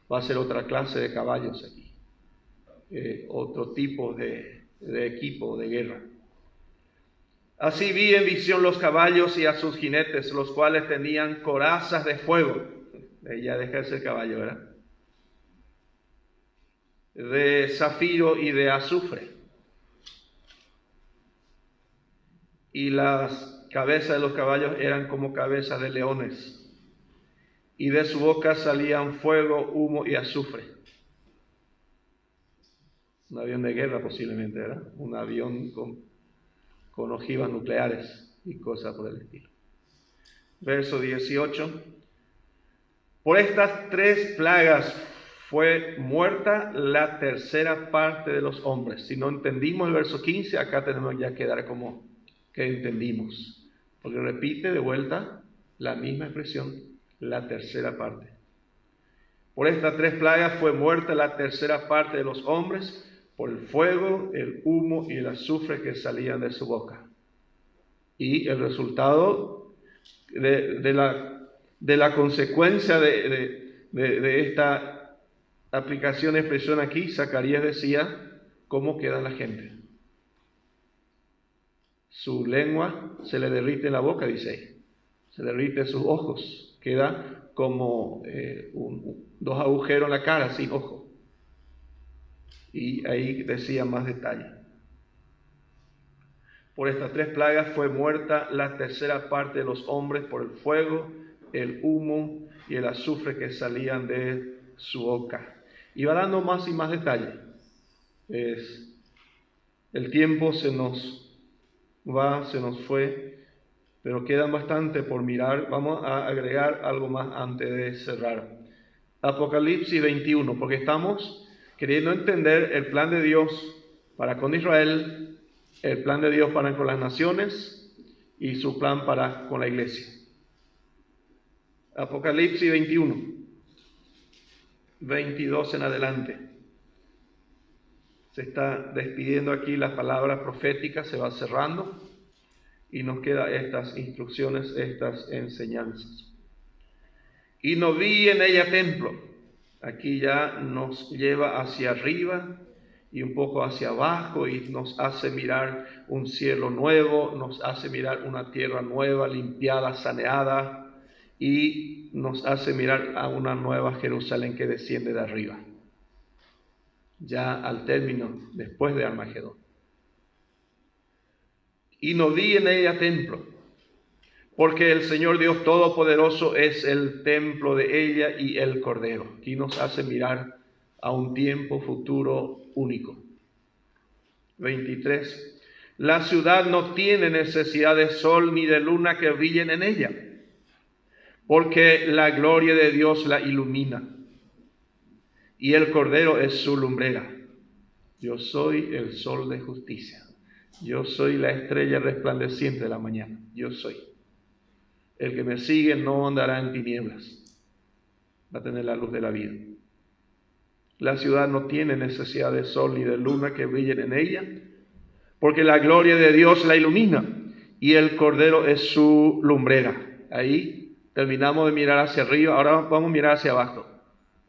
Va a ser otra clase de caballos aquí. Otro tipo de equipo de guerra. Así vi en visión los caballos y a sus jinetes, los cuales tenían corazas de fuego. Ya deja de ser caballo, ¿verdad? De zafiro y de azufre. Y las cabezas de los caballos eran como cabezas de leones. Y de su boca salían fuego, humo y azufre. Un avión de guerra posiblemente, ¿verdad? Un avión con ojivas nucleares y cosas por el estilo. Verso 18. Por estas 3 plagas fue muerta la tercera parte de los hombres. Si no entendimos el verso 15, acá tenemos ya que dar como que entendimos. Porque repite de vuelta la misma expresión, la tercera parte. Por estas 3 plagas fue muerta la tercera parte de los hombres, por el fuego, el humo y el azufre que salían de su boca. Y el resultado de la consecuencia de esta aplicación de expresión aquí, Zacarías decía, ¿cómo queda la gente? Su lengua se le derrite en la boca, dice ahí. Se derrite sus ojos. Queda como dos agujeros en la cara, sin ojo. Y ahí decía más detalle. Por estas 3 plagas fue muerta la tercera parte de los hombres por el fuego, el humo y el azufre que salían de su boca. Y va dando más y más detalle. El tiempo se nos fue, pero queda bastante por mirar. Vamos a agregar algo más antes de cerrar. Apocalipsis 21, porque estamos queriendo entender el plan de Dios para con Israel, el plan de Dios para con las naciones y su plan para con la iglesia. Apocalipsis 21, 22 en adelante. Se está despidiendo aquí la palabra profética, se va cerrando y nos quedan estas instrucciones, estas enseñanzas. Y no vi en ella templo. Aquí ya nos lleva hacia arriba y un poco hacia abajo y nos hace mirar un cielo nuevo, nos hace mirar una tierra nueva, limpiada, saneada, y nos hace mirar a una nueva Jerusalén que desciende de arriba, ya al término, después de Armagedón. Y no vi en ella templo, porque el Señor Dios Todopoderoso es el templo de ella y el Cordero. Aquí nos hace mirar a un tiempo futuro único. 23. La ciudad no tiene necesidad de sol ni de luna que brillen en ella, porque la gloria de Dios la ilumina, y el Cordero es su lumbrera. Yo soy el sol de justicia. Yo soy la estrella resplandeciente de la mañana. Yo soy. El que me sigue no andará en tinieblas. Va a tener la luz de la vida. La ciudad no tiene necesidad de sol ni de luna que brillen en ella, porque la gloria de Dios la ilumina, y el Cordero es su lumbrera. Ahí terminamos de mirar hacia arriba, ahora vamos a mirar hacia abajo.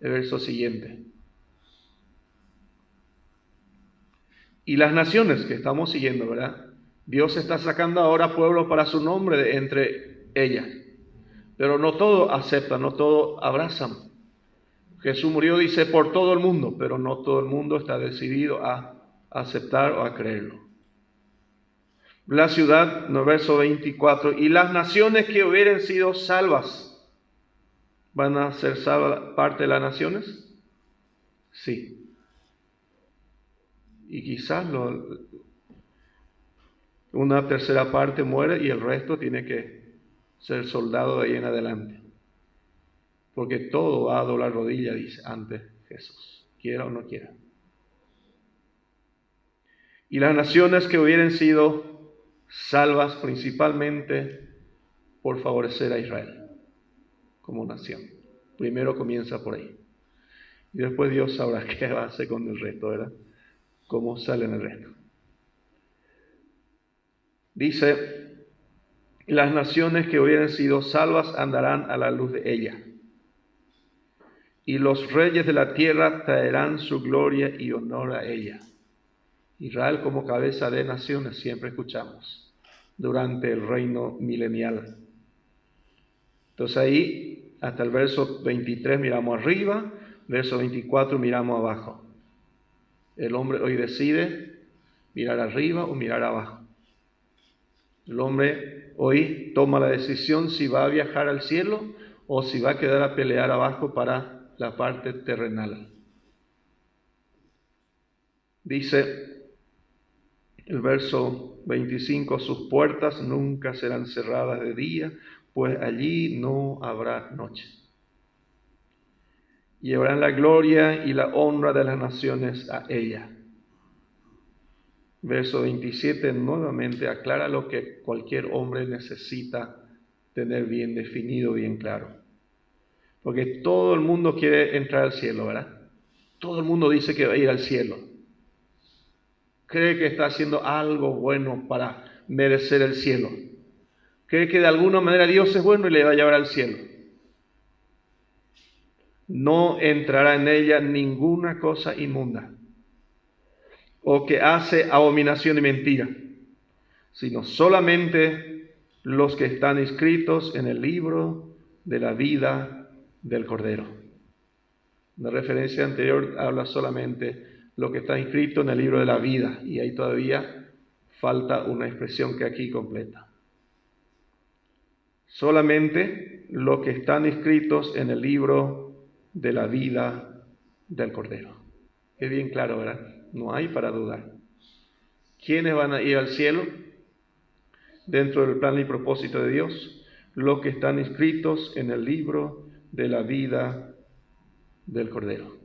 El verso siguiente. Y las naciones que estamos siguiendo, ¿verdad? Dios está sacando ahora pueblos para su nombre de entre ellas. Pero no todos aceptan, no todos abrazan. Jesús murió, dice, por todo el mundo, pero no todo el mundo está decidido a aceptar o a creerlo. La ciudad, no, verso 24, y las naciones que hubieran sido salvas, ¿van a ser salvas parte de las naciones? Sí. Y quizás una tercera parte muere y el resto tiene que ser soldado de ahí en adelante. Porque todo va a doblar rodilla, dice, ante Jesús, quiera o no quiera. Y las naciones que hubieran sido salvas principalmente por favorecer a Israel como nación. Primero comienza por ahí. Y después Dios sabrá qué va a hacer con el resto, ¿verdad? Cómo sale en el resto. Dice, las naciones que hubieran sido salvas andarán a la luz de ella. Y los reyes de la tierra traerán su gloria y honor a ella. Israel como cabeza de naciones, siempre escuchamos, durante el reino milenial. Entonces ahí, hasta el verso 23 miramos arriba, verso 24 miramos abajo. El hombre hoy decide mirar arriba o mirar abajo. El hombre hoy toma la decisión si va a viajar al cielo o si va a quedar a pelear abajo para la parte terrenal. Dice el verso 25, sus puertas nunca serán cerradas de día, pues allí no habrá noche. Llevarán la gloria y la honra de las naciones a ella. Verso 27 nuevamente aclara lo que cualquier hombre necesita tener bien definido, bien claro. Porque todo el mundo quiere entrar al cielo, ¿verdad? Todo el mundo dice que va a ir al cielo. Cree que está haciendo algo bueno para merecer el cielo. cree que de alguna manera Dios es bueno y le va a llevar al cielo. No entrará en ella ninguna cosa inmunda o que hace abominación y mentira, sino solamente los que están inscritos en el libro de la vida del Cordero. La referencia anterior habla solamente lo que está inscrito en el libro de la vida, y ahí todavía falta una expresión que aquí completa. Solamente los que están inscritos en el libro de la vida del Cordero. Es bien claro, ¿verdad? No hay para dudar. ¿Quiénes van a ir al cielo? Dentro del plan y propósito de Dios, los que están inscritos en el libro de la vida del Cordero.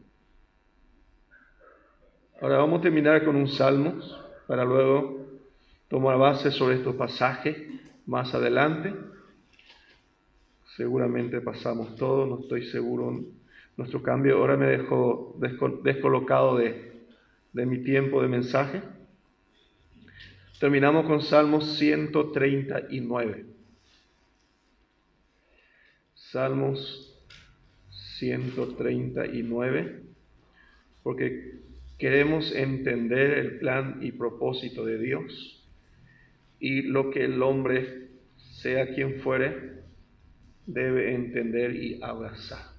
Ahora vamos a terminar con un salmo para luego tomar base sobre estos pasajes más adelante. Seguramente pasamos todo, no estoy seguro. Nuestro cambio ahora me dejó descolocado de mi tiempo de mensaje. Terminamos con Salmos 139. Salmos 139, porque queremos entender el plan y propósito de Dios y lo que el hombre, sea quien fuere, debe entender y abrazar.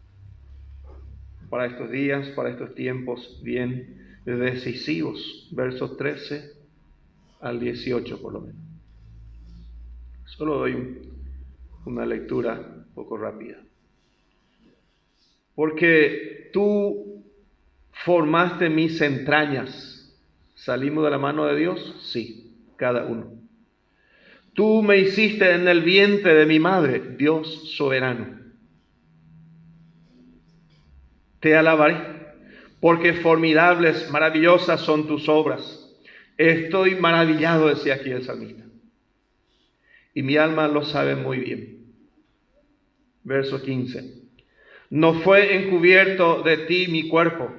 Para estos días, para estos tiempos bien decisivos, versos 13 al 18 por lo menos. Solo doy una lectura un poco rápida. Porque tú formaste mis entrañas. ¿Salimos de la mano de Dios? Sí, cada uno. Tú me hiciste en el vientre de mi madre, Dios soberano. Te alabaré, porque formidables, maravillosas son tus obras. Estoy maravillado, decía aquí el salmista. Y mi alma lo sabe muy bien. Verso 15. No fue encubierto de ti mi cuerpo,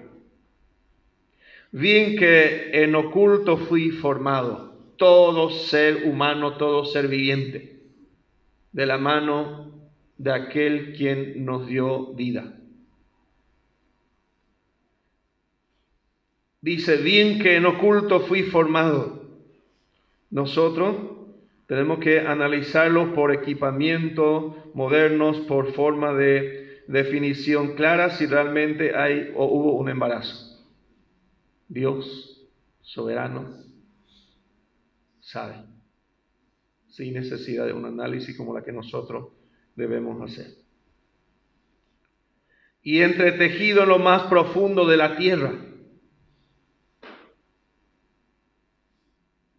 bien que en oculto fui formado, todo ser humano, todo ser viviente, de la mano de aquel quien nos dio vida. Dice, bien que en oculto fui formado. Nosotros tenemos que analizarlo por equipamiento modernos, por forma de definición clara, si realmente hay o hubo un embarazo. Dios, soberano, sabe, sin necesidad de un análisis como la que nosotros debemos hacer. Y entretejido en lo más profundo de la tierra.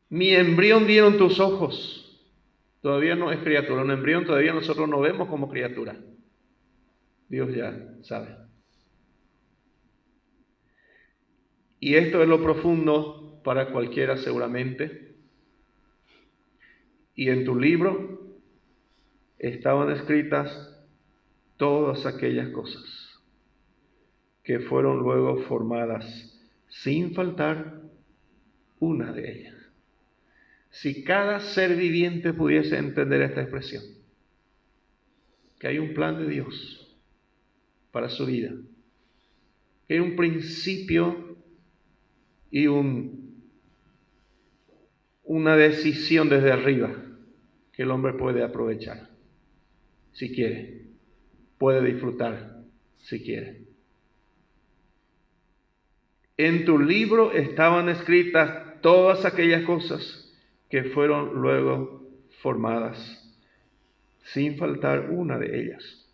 Mi embrión vieron tus ojos. Todavía no es criatura, un embrión todavía nosotros no vemos como criatura. Dios ya sabe. Y esto es lo profundo para cualquiera seguramente. Y en tu libro estaban escritas todas aquellas cosas que fueron luego formadas, sin faltar una de ellas. Si cada ser viviente pudiese entender esta expresión, que hay un plan de Dios para su vida, que hay un principio y una decisión desde arriba que el hombre puede aprovechar, si quiere, puede disfrutar, si quiere. En tu libro estaban escritas todas aquellas cosas que fueron luego formadas, sin faltar una de ellas.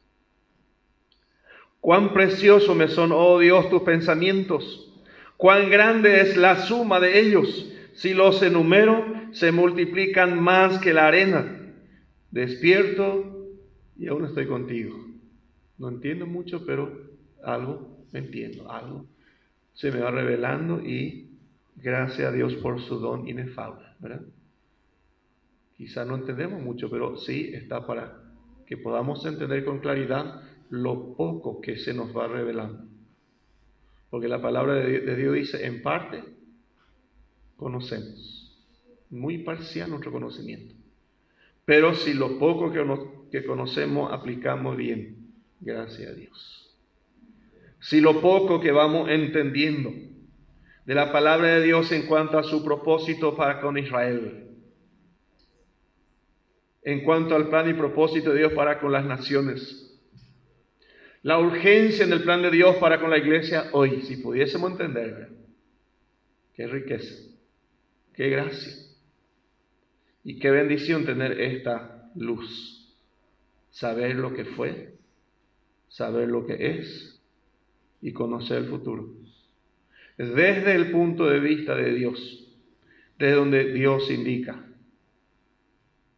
Cuán precioso me son, oh Dios, tus pensamientos, cuán grande es la suma de ellos. Si los enumero, se multiplican más que la arena. Despierto y aún estoy contigo. No entiendo mucho, pero algo entiendo, algo se me va revelando y gracias a Dios por su don inefable, ¿verdad? Quizás no entendemos mucho, pero sí está para que podamos entender con claridad lo poco que se nos va revelando. Porque la palabra de Dios dice, en parte conocemos, muy parcial nuestro conocimiento. Pero si lo poco que conocemos aplicamos bien, gracias a Dios. Si lo poco que vamos entendiendo de la palabra de Dios en cuanto a su propósito para con Israel, en cuanto al plan y propósito de Dios para con las naciones, la urgencia en el plan de Dios para con la iglesia hoy, si pudiésemos entender, ¿verdad? Qué riqueza, qué gracia y qué bendición tener esta luz, saber lo que fue, saber lo que es y conocer el futuro. Desde el punto de vista de Dios, desde donde Dios indica,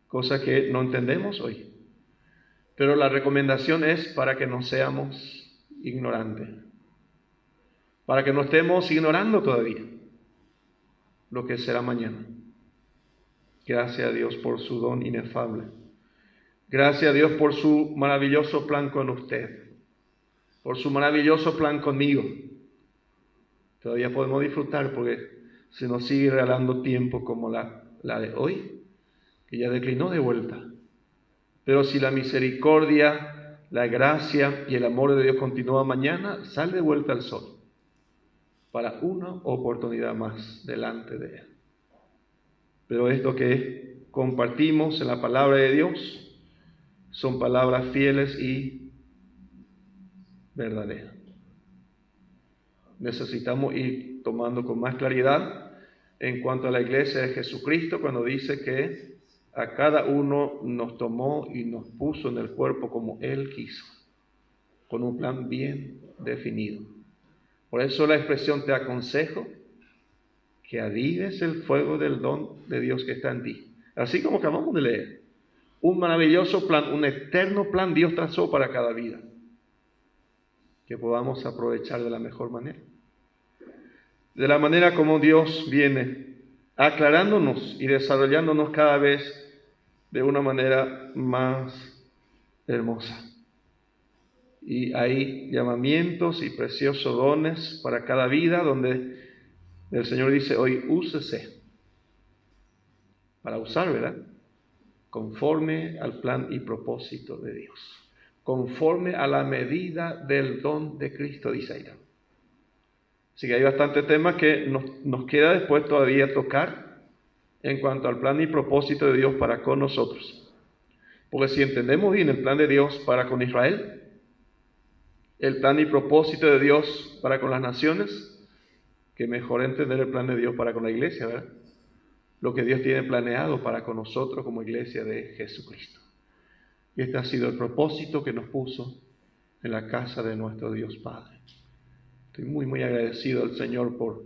cosa que no entendemos hoy. Pero la recomendación es para que no seamos ignorantes, para que no estemos ignorando todavía lo que será mañana. Gracias a Dios por su don inefable. Gracias a Dios por su maravilloso plan con usted, por su maravilloso plan conmigo. Todavía podemos disfrutar porque se nos sigue regalando tiempo como la de hoy, que ya declinó de vuelta. Pero si la misericordia, la gracia y el amor de Dios continúa mañana, sale de vuelta al sol para una oportunidad más delante de Él. Pero esto que compartimos en la palabra de Dios son palabras fieles y verdaderas. Necesitamos ir tomando con más claridad en cuanto a la iglesia de Jesucristo cuando dice que a cada uno nos tomó y nos puso en el cuerpo como Él quiso, con un plan bien definido. Por eso la expresión te aconsejo que avives el fuego del don de Dios que está en ti. Así como acabamos de leer, un maravilloso plan, un eterno plan Dios trazó para cada vida, que podamos aprovechar de la mejor manera. De la manera como Dios viene aclarándonos y desarrollándonos cada vez de una manera más hermosa. Y hay llamamientos y preciosos dones para cada vida donde el Señor dice hoy, úsese para usar, ¿verdad? Conforme al plan y propósito de Dios. Conforme a la medida del don de Cristo, dice ahí. Así que hay bastantes temas que nos queda después todavía tocar en cuanto al plan y propósito de Dios para con nosotros. Porque si entendemos bien el plan de Dios para con Israel, el plan y propósito de Dios para con las naciones, que mejor entender el plan de Dios para con la iglesia, ¿verdad? Lo que Dios tiene planeado para con nosotros como iglesia de Jesucristo. Y este ha sido el propósito que nos puso en la casa de nuestro Dios Padre. Estoy muy, muy agradecido al Señor por